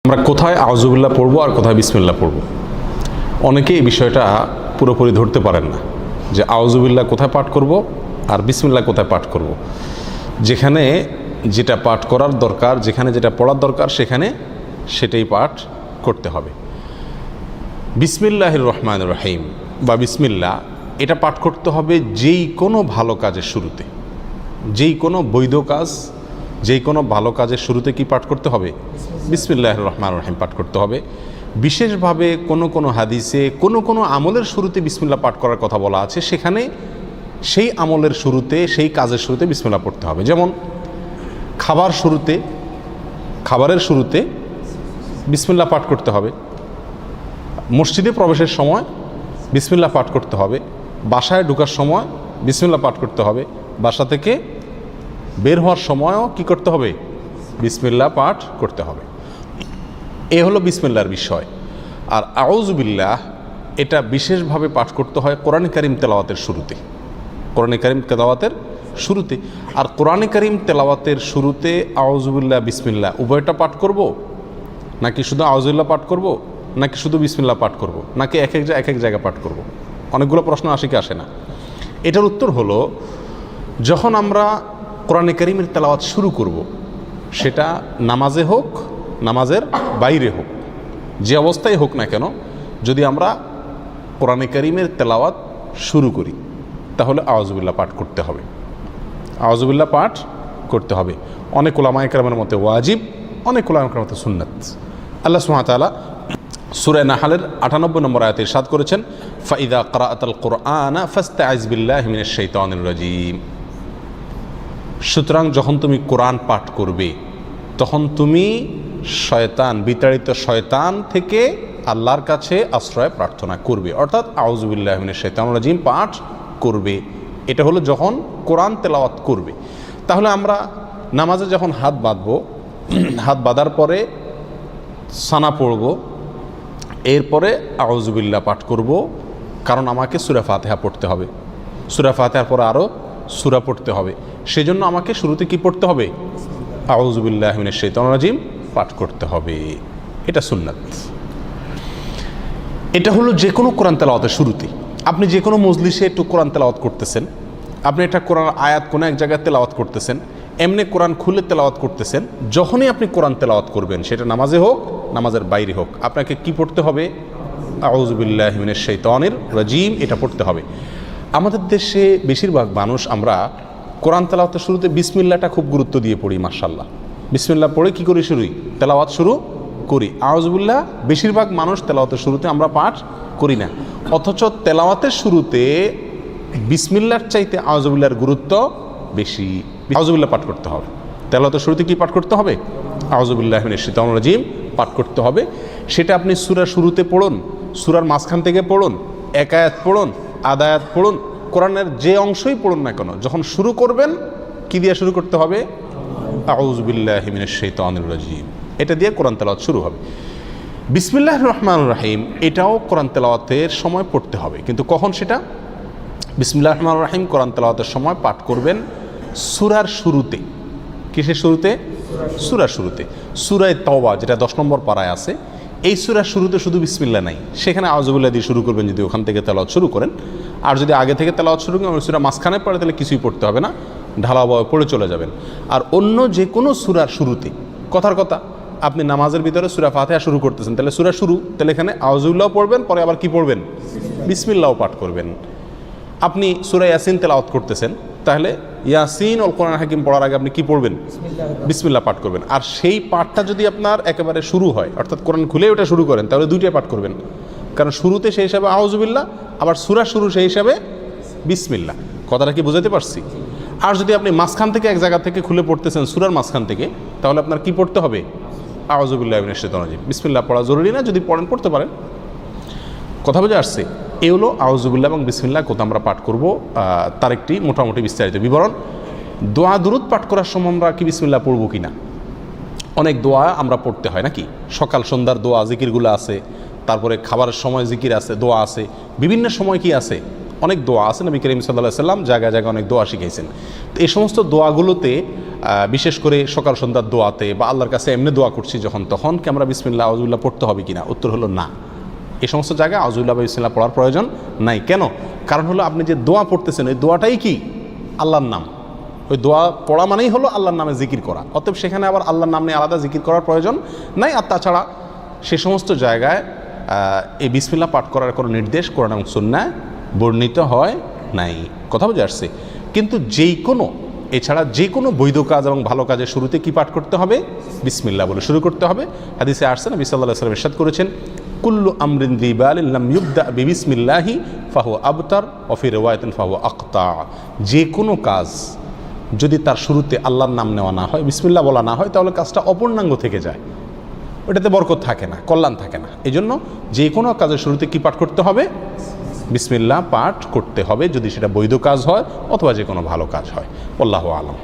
আমরা কোথায় আউযুবিল্লাহ পড়বো আর কোথায় বিসমিল্লাহ পড়বো, অনেকে এই বিষয়টা পুরোপুরি ধরতে পারেন না যে আউযুবিল্লাহ কোথায় পাঠ করব আর বিসমিল্লাহ কোথায় পাঠ করব। যেখানে যেটা পাঠ করার দরকার, যেখানে যেটা পড়ার দরকার সেখানে সেটাই পাঠ করতে হবে। বিসমিল্লাহির রহমানির রহিম বা বিসমিল্লাহ এটা পাঠ করতে হবে যেই কোনো ভালো কাজের শুরুতে, যেই কোনো বৈধ কাজ, যেই কোনো ভালো কাজের শুরুতে কি পাঠ করতে হবে? বিসমিল্লাহির রহমানির রহিম পাঠ করতে হবে। বিশেষভাবে কোনো কোনো হাদিসে কোনো কোনো আমলের শুরুতে বিসমিল্লাহ পাঠ করার কথা বলা আছে, সেখানে সেই আমলের শুরুতে, সেই কাজের শুরুতে বিসমিল্লাহ পড়তে হবে। যেমন খাবারের শুরুতে বিসমিল্লাহ পাঠ করতে হবে, মসজিদে প্রবেশের সময় বিসমিল্লাহ পাঠ করতে হবে, বাসায় ঢোকার সময় বিসমিল্লাহ পাঠ করতে হবে, বাসা থেকে বের হওয়ার সময়ও কি করতে হবে? বিসমিল্লাহ পাঠ করতে হবে। এ হলো বিসমিল্লাহর বিষয়। আর আউযুবিল্লাহ এটা বিশেষভাবে পাঠ করতে হয় কোরআন কারীম তেলাওয়াতের শুরুতে, কোরআন কারীম তেলাওয়াতের শুরুতে। আর কোরআন কারীম তেলাওয়াতের শুরুতে আউযুবিল্লাহ বিসমিল্লাহ উভয়টা পাঠ করব, নাকি শুধু আউযুবিল্লাহ পাঠ করব, নাকি শুধু বিসমিল্লাহ পাঠ করব, নাকি এক এক জায়গায় পাঠ করব? অনেকগুলো প্রশ্ন আসে কি আসে না। এটার উত্তর হলো, যখন আমরা কোরআন কারীমের তেলাওয়াত শুরু করব, সেটা নামাজে হোক, নামাজের বাইরে হোক, যে অবস্থায় হোক না কেন, যদি আমরা কোরআন কারীমের তেলাওয়াত শুরু করি তাহলে আউযুবিল্লাহ পাঠ করতে হবে, আউযুবিল্লাহ পাঠ করতে হবে। অনেক উলামায়ে কেরামের মতে ওয়াজিব, অনেক উলামায়ে কেরামের মতে সুন্নাত। আল্লাহ সুবহানাহু ওয়া তাআলা সূরা নাহলের 98 নম্বর আয়াতে ইরশাদ করেছেন, ফাইদা ক্রাআতাল কুরআনা ফাস্তাইজ বিল্লাহি মিনাশ শাইতানির রাজীম। সুতরাং যখন তুমি কোরআন পাঠ করবে তখন তুমি শয়তান, বিতাড়িত শয়তান থেকে আল্লাহর কাছে আশ্রয় প্রার্থনা করবে, অর্থাৎ আউযুবিল্লাহি মিনাশ শাইতানির রাজীম পাঠ করবে। এটা হলো যখন কোরআন তেলাওয়াত করবে। তাহলে আমরা নামাজে যখন হাত বাঁধবো, হাত বাঁধার পরে সানা পড়ব, এরপরে আউযুবিল্লাহ পাঠ করব, কারণ আমাকে সূরা ফাতিহা পড়তে হবে, সূরা ফাতিহার পরে আরও সূরা পড়তে হবে। সেজন্য আমাকে শুরুতে কি পড়তে হবে? আউযুবিল্লাহি মিনাশ শাইতানির রাজীম পাঠ করতে হবে। এটা সুন্নাত। এটা হলো যে কোনো কোরআন তেলাওয়াতের শুরুতে। আপনি যে কোনো মজলিসে একটু কোরআন তেলাওয়াত করতেছেন, আপনি একটা কোরআন আয়াত কোনো এক জায়গায় তেলাওয়াত করতেছেন, এমনি কোরআন খুলে তেলাওয়াত করতেছেন, যখনই আপনি কোরআন তেলাওয়াত করবেন, সেটা নামাজে হোক, নামাজের বাইরে হোক, আপনাকে কি পড়তে হবে? আউযুবিল্লাহি মিনাশ শাইতানির রাজীম এটা পড়তে হবে। আমাদের দেশে বেশিরভাগ মানুষ আমরা কোরআন তেলাওয়াতের শুরুতে বিসমিল্লাহটা খুব গুরুত্ব দিয়ে পড়ি। মাশাআল্লাহ, বিসমিল্লাহ পড়ে কি করি? তেলাওয়াত শুরু করি। আউযুবিল্লাহ বেশিরভাগ মানুষ তেলাওয়াতের শুরুতে আমরা পাঠ করি না, অথচ তেলাওয়াতের শুরুতে বিসমিল্লাহর চাইতে আউযুবিল্লাহর গুরুত্ব বেশি। আউযুবিল্লাহ পাঠ করতে হবে। তেলাওয়াতের শুরুতে কি পাঠ করতে হবে? আউযুবিল্লাহি মিনাশ শাইতানির রাজীম পাঠ করতে হবে। সেটা আপনি সূরার শুরুতে পড়ুন, সূরার মাঝখান থেকে পড়ুন, এক আয়াত পড়ুন, আধা আয়াত পড়ুন, কোরআনের যে অংশই পড়ুন না কেন, যখন শুরু করবেন কি দিয়ে শুরু করতে হবে? আউযুবিল্লাহি মিনাশ শাইতানির রাজীম, এটা দিয়ে কোরআন তেলাওয়াত শুরু হবে। বিসমিল্লাহির রহমানির রহিম এটাও কোরআন তেলাওয়াতের সময় পড়তে হবে, কিন্তু কখন সেটা? বিসমিল্লাহির রহমানির রহিম কোরআন তেলাওয়াতের সময় পাঠ করবেন সূরার শুরুতে। কিসের শুরুতে? সূরার শুরুতে। সূরা তাওবা যেটা 10 নম্বর পারায় আছে, এই সূরার শুরুতে শুধু বিসমিল্লাহ নাই, সেখানে আউযুবিল্লাহ দিয়ে শুরু করবেন যদি ওখান থেকে তেলাওয়াত শুরু করেন। আর যদি আগে থেকে তেলাওয়াত শুরু করেন, সূরা মাঝখানে পড়ে, তাহলে কিছুই পড়তে হবে না, ঢালাওভাবে পড়ে চলে যাবেন। আর অন্য যে কোনো সূরার শুরুতে, কথার কথা আপনি নামাজের ভিতরে সূরা ফাতিহা শুরু করতেছেন, তাহলে সূরা শুরু, তাহলে এখানে আউযুবিল্লাহ পড়বেন, পরে আবার কি পড়বেন? বিসমিল্লাহও পাঠ করবেন। আপনি সূরা ইয়াসিন তেলাওয়াত করতেছেন, তাহলে ইয়াসিন ওয়াল কোরআন হাকিম পড়ার আগে আপনি কি পড়বেন? বিসমিল্লাহ পাঠ করবেন। আর সেই পাঠটা যদি আপনার একেবারে শুরু হয়, অর্থাৎ কোরআন খুলে ওটা শুরু করেন, তাহলে দুইটাই পাঠ করবেন, কারণ শুরুতে সেই হিসাবে আউযুবিল্লাহ, আবার সূরা শুরু সেই হিসাবে বিসমিল্লাহ। কথাটা কি বুঝাতে পারছি? আর যদি আপনি মাঝখান থেকে এক জায়গা থেকে খুলে পড়তেছেন, সূরার মাঝখান থেকে, তাহলে আপনার কি পড়তে হবে? আউযুবিল্লাহি মিনাশ শাইতানির রাজীম। বিসমিল্লাহ পড়া জরুরি না, যদি পড়েন পড়তে পারেন। কথা বুঝে আসছে? এই হলো আউযুবিল্লাহ এবং বিসমিল্লাহ কোথা আমরা পাঠ করব, তার একটি মোটামুটি বিস্তারিত বিবরণ। দোয়া দুরুদ পাঠ করার সময় আমরা কি বিসমিল্লাহ পড়ব কি না? অনেক দোয়া আমরা পড়তে হয় নাকি? সকাল সন্ধ্যার দোয়া জিকিরগুলো আছে, তারপরে খাবারের সময় জিকির আছে, দোয়া আছে, বিভিন্ন সময় কি আছে? অনেক দোয়া আছে, নবী করিম সাল্লাল্লাহু আলাইহি সাল্লাম জায়গায় জায়গায় অনেক দোয়া শিখিয়েছেন। তো এই সমস্ত দোয়াগুলোতে বিশেষ করে সকাল সন্ধ্যার দোয়াতে বা আল্লাহর কাছে এমনি দোয়া করছি যখন তখন কি আমরা বিসমিল্লাহ আউযুবিল্লাহ পড়তে হবে কিনা? উত্তর হলো না। এই সমস্ত জায়গায় আউযুবিল্লাহ বা বিসমিল্লাহ পড়ার প্রয়োজন নাই। কেন? কারণ হলো আপনি যে দোয়া পড়তেছেন ওই দোয়াটাই কি আল্লাহর নাম। ওই দোয়া পড়া মানেই হলো আল্লাহর নামে জিকির করা, অতএব সেখানে আবার আল্লাহর নাম নিয়ে আলাদা জিকির করার প্রয়োজন নাই। আর তাছাড়া সে সমস্ত জায়গায় এই বিসমিল্লাহ পাঠ করার কোনো নির্দেশ কোরআন এবং সুন্নায় বর্ণিত হয় নাই। কথা বুঝে আসছে? কিন্তু এছাড়া যে কোনো বৈধ কাজ এবং ভালো কাজের শুরুতে কি পাঠ করতে হবে? বিসমিল্লাহ বলে শুরু করতে হবে। হাদিসে আসছে নবী সাল্লাল্লাহু আলাইহি ওয়াসাল্লাম ইরশাদ করেছেন, কুল্লু আমরিন যী বালিন লাম ইউবদা বিবিসমিল্লাহি ফাহুয়া আবতার ওয়া ফি রিওয়ায়াতিন ফাহুয়া আকতা। যে কোনো কাজ যদি তার শুরুতে আল্লাহর নাম নেওয়া না হয়, বিসমিল্লাহ বলা না হয়, তাহলে কাজটা অপূর্ণাঙ্গ থেকে যায়, ওটাতে বরকত থাকে না, কল্যাণ থাকে না। এই জন্য যে কোনো কাজের শুরুতে কি পাঠ করতে হবে? বিসমিল্লাহ পাঠ করতে হবে, যদি সেটা বৈধ কাজ হয় অথবা যে কোনো ভালো কাজ হয়। আল্লাহু আলাম।